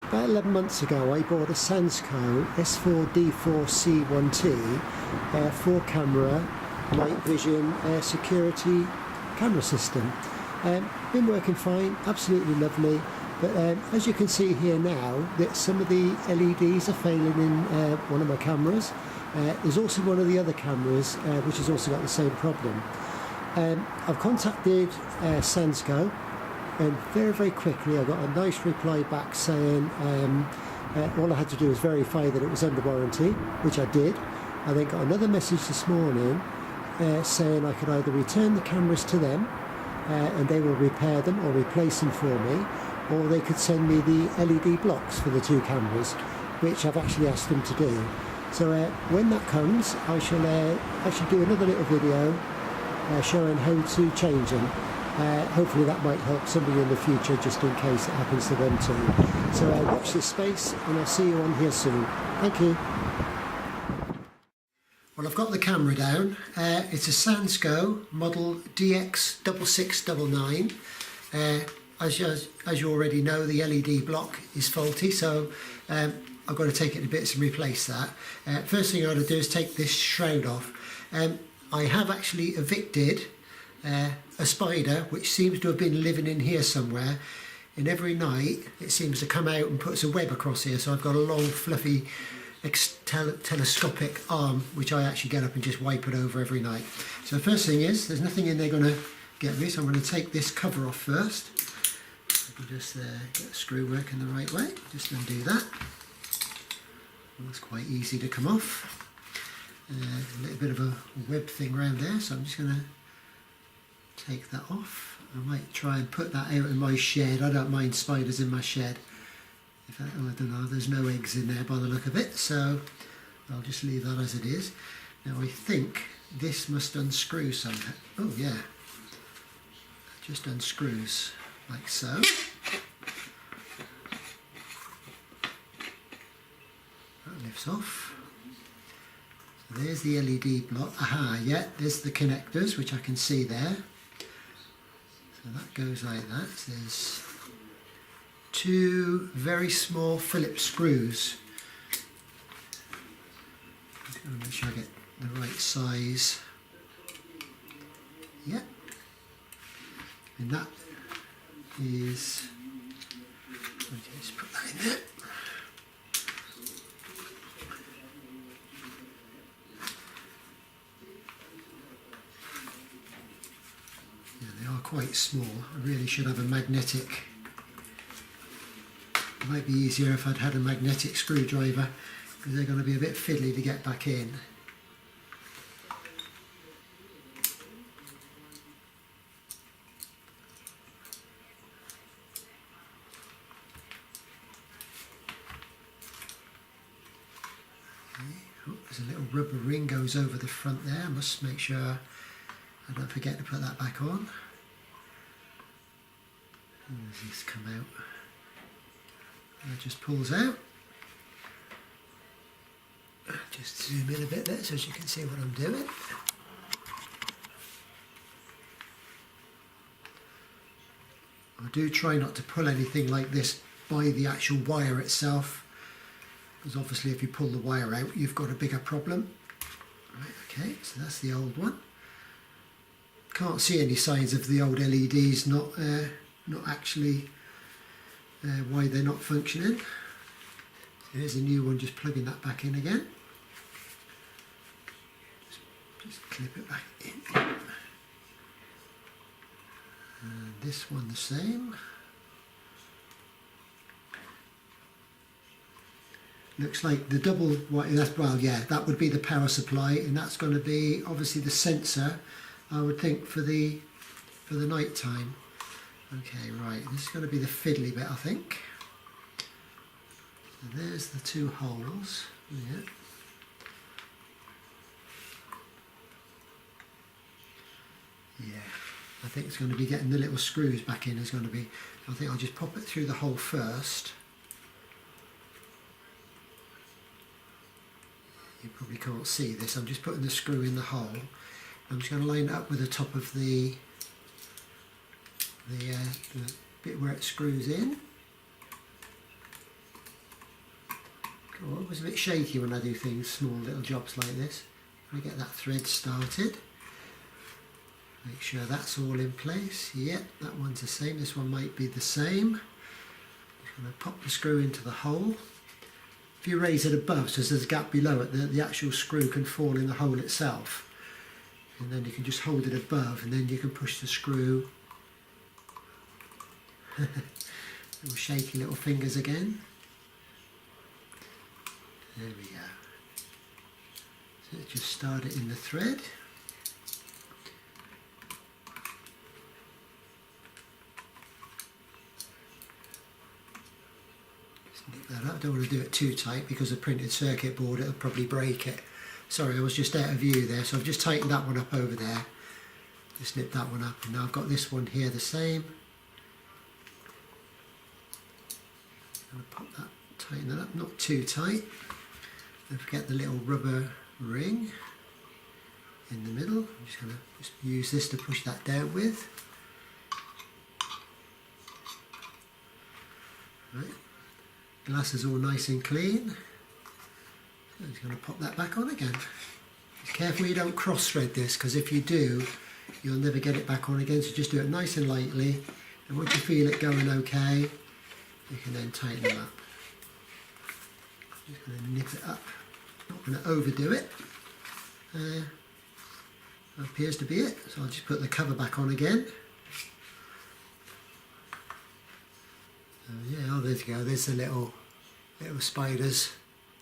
About 11 months ago I bought a Sansco S4D4C1T 4-camera night vision security camera system. Been working fine, absolutely lovely, but as you can see here now that some of the LEDs are failing in one of my cameras. There's also one of the other cameras which has also got the same problem. I've contacted Sansco, and very quickly I got a nice reply back saying all I had to do was verify that it was under warranty, which I did. I then got another message this morning saying I could either return the cameras to them and they will repair them or replace them for me, or they could send me the LED blocks for the 2 cameras, which I've actually asked them to do. So when that comes, I shall actually do another little video showing how to change them. Hopefully that might help somebody in the future, just in case it happens to them too. So watch this space, and I'll see you on here soon. Thank you. Well, I've got the camera down. It's a Sansco model DX6699. As you already know, the LED block is faulty, so I've got to take it to bits and replace that. First thing I've got to do is take this shroud off. I have actually evicted a spider which seems to have been living in here somewhere, and every night it seems to come out and puts a web across here, so I've got a long fluffy telescopic arm which I actually get up and just wipe it over every night. So the first thing is, there's nothing in there going to get me, so I'm going to take this cover off first. I can just get the screw working the right way. Just undo that. That's quite easy to come off. A little bit of a web thing around there, so I'm just going to take that off. I might try and put that out in my shed. I don't mind spiders in my shed. I don't know, there's no eggs in there by the look of it, so I'll just leave that as it is. Now I think this must unscrew somehow. Oh yeah, it just unscrews like so. That lifts off. So there's the LED block. Aha, yeah, there's the connectors which I can see there. So that goes like that. So there's 2 very small Phillips screws. Just going to make sure I get the right size. Yeah. And that is, okay, just put that in there. Quite small. I really should have a magnetic. It might be easier if I'd had a magnetic screwdriver, because they're going to be a bit fiddly to get back in. Okay. Oh, there's a little rubber ring goes over the front there. I must make sure I don't forget to put that back on. Does this come out? That just pulls out. Just zoom in a bit there so you can see what I'm doing. I do try not to pull anything like this by the actual wire itself, because obviously if you pull the wire out you've got a bigger problem. Right, okay, so that's the old one. Can't see any signs of the old LEDs not actually why they're not functioning. So here's a new one, just plugging that back in again. Just clip it back in. And this one the same. Looks like the double white, that's, well yeah, that would be the power supply, and that's going to be obviously the sensor, I would think, for the night time. Okay, right, this is going to be the fiddly bit, I think. So there's the 2 holes. Yeah. Yeah, I think it's going to be getting the little screws back in. Is going to be. I think I'll just pop it through the hole first. You probably can't see this. I'm just putting the screw in the hole. I'm just going to line it up with the top of the bit where it screws in. always a bit shaky when I do things, small little jobs like this. I get that thread started. Make sure that's all in place. Yep, that one's the same. This one might be the same. Just going to pop the screw into the hole. If you raise it above, so there's a gap below it, the actual screw can fall in the hole itself. And then you can just hold it above, and then you can push the screw. Little shaky little fingers again. There we go. So just start it in the thread. Nip that up. I don't want to do it too tight because the printed circuit board, it'll probably break it. Sorry, I was just out of view there, so I've just tightened that one up over there. Just nip that one up, and now I've got this one here the same. I'm going to pop that, tighten that up, not too tight. Don't forget the little rubber ring in the middle. I'm just going to use this to push that down with. Right. Glass is all nice and clean. So I'm just going to pop that back on again. Be careful you don't cross thread this, because if you do, you'll never get it back on again. So just do it nice and lightly, and once you feel it going okay, you can then tighten them up. Just going to nip it up. Not going to overdo it. That appears to be it. So I'll just put the cover back on again. So yeah, oh there you go. There's the little spider's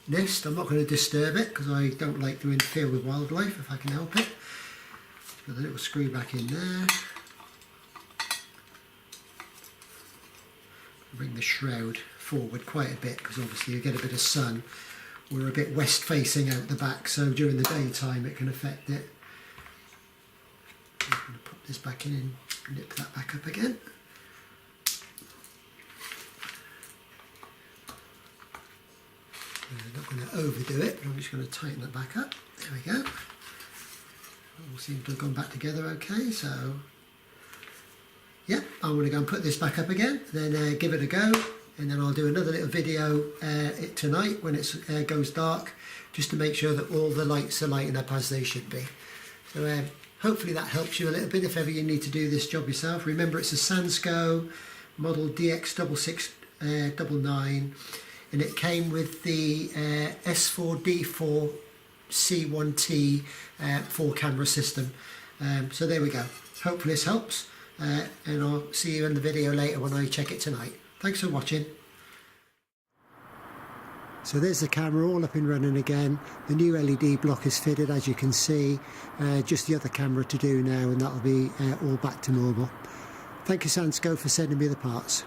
nest. I'm not going to disturb it because I don't like to interfere with wildlife if I can help it. Put the little screw back in there. Bring the shroud forward quite a bit because obviously you get a bit of sun. We're a bit west facing out the back, so during the daytime it can affect it. I'm going to pop this back in and nip that back up again. I'm not going to overdo it, but I'm just going to tighten that back up. There we go. All seems to have gone back together okay, so yeah, I'm going to go and put this back up again, then give it a go, and then I'll do another little video tonight when it goes dark, just to make sure that all the lights are lighting up as they should be. So hopefully that helps you a little bit if ever you need to do this job yourself. Remember, it's a Sansco model DX6699, and it came with the S4D4 C1T 4-camera system. So there we go. Hopefully this helps. And I'll see you in the video later when I check it tonight. Thanks for watching. So there's the camera all up and running again. The new LED block is fitted, as you can see. Just the other camera to do now, and that'll be all back to normal. Thank you, Sansco, for sending me the parts.